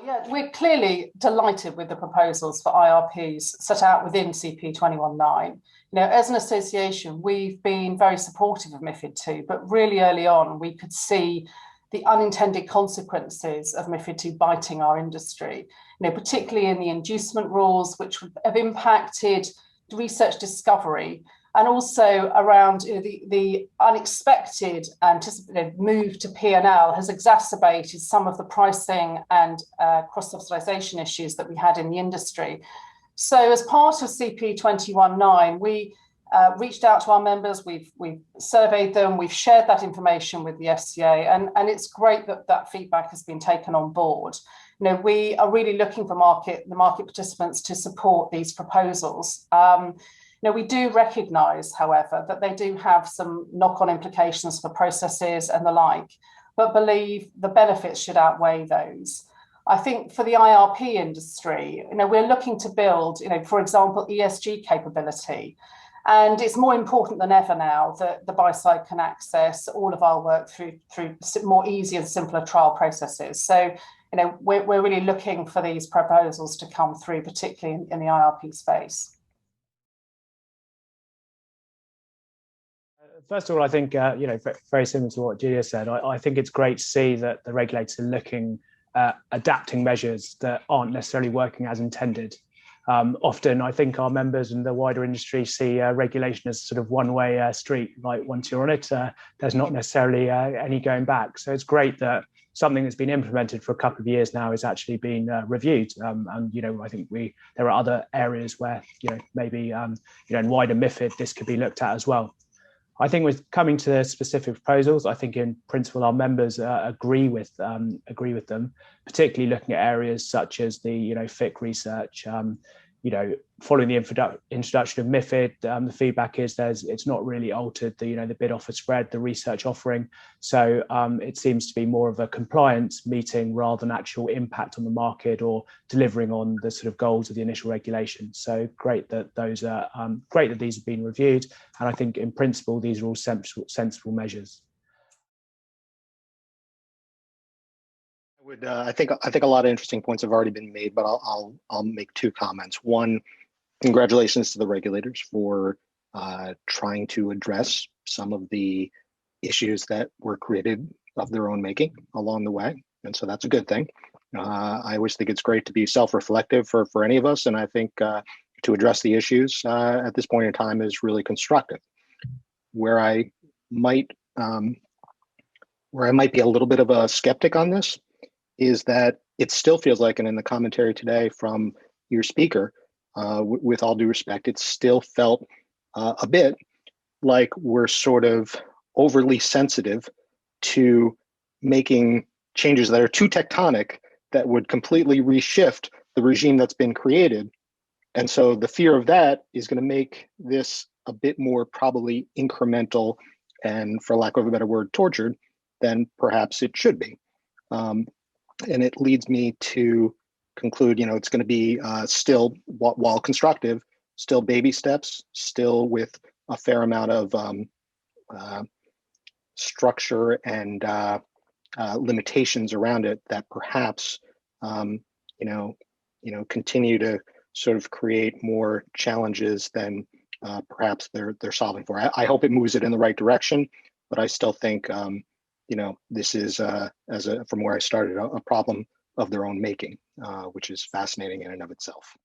Yeah, we're clearly delighted with the proposals for IRPs set out within CP 21.9. As an association, we've been very supportive of MiFID II, but really early on, we could see the unintended consequences of MiFID II biting our industry, particularly in the inducement rules, which have impacted research discovery, and also around the unexpected anticipated move to P&L has exacerbated some of the pricing and cross-subsidization issues that we had in the industry. So as part of CP 21.9, we reached out to our members, we've surveyed them, we've shared that information with the FCA, and it's great that that feedback has been taken on board. We are really looking for the market participants to support these proposals. We do recognise, however, that they do have some knock-on implications for processes and the like, but believe the benefits should outweigh those. I think for the IRP industry, we're looking to build, for example, ESG capability. And it's more important than ever now that the buy side can access all of our work through more easy and simpler trial processes. So, we're really looking for these proposals to come through, particularly in the IRP space. First of all, I think, very similar to what Julia said, I think it's great to see that the regulators are looking at adapting measures that aren't necessarily working as intended. Often, I think our members and the wider industry see regulation as sort of one-way street. Like once you're on it, there's not necessarily any going back. So it's great that something that's been implemented for a couple of years now is actually being reviewed. And I think there are other areas where maybe in wider MiFID this could be looked at as well. I think with coming to the specific proposals, I think in principle our members agree with them, particularly looking at areas such as the FIC research. Following the introduction of MiFID, the feedback is it's not really altered the bid offer spread, the research offering. So it seems to be more of a compliance meeting rather than actual impact on the market or delivering on the sort of goals of the initial regulation. So great that these have been reviewed, and I think in principle these are all sensible measures. I think a lot of interesting points have already been made, but I'll make two comments. One, congratulations to the regulators for trying to address some of the issues that were created of their own making along the way, and so that's a good thing. I always think it's great to be self-reflective for any of us, and I think to address the issues at this point in time is really constructive. Where I might be a little bit of a skeptic on this is that it still feels like, and in the commentary today from your speaker, with all due respect, it still felt a bit like we're sort of overly sensitive to making changes that are too tectonic that would completely reshift the regime that's been created. And so the fear of that is going to make this a bit more probably incremental and, for lack of a better word, tortured than perhaps it should be. And it leads me to conclude, it's going to be still, while constructive, still baby steps, still with a fair amount of structure and limitations around it that perhaps, continue to sort of create more challenges than perhaps they're solving for. I hope it moves it in the right direction, but I still think this is, from where I started, a problem of their own making, which is fascinating in and of itself.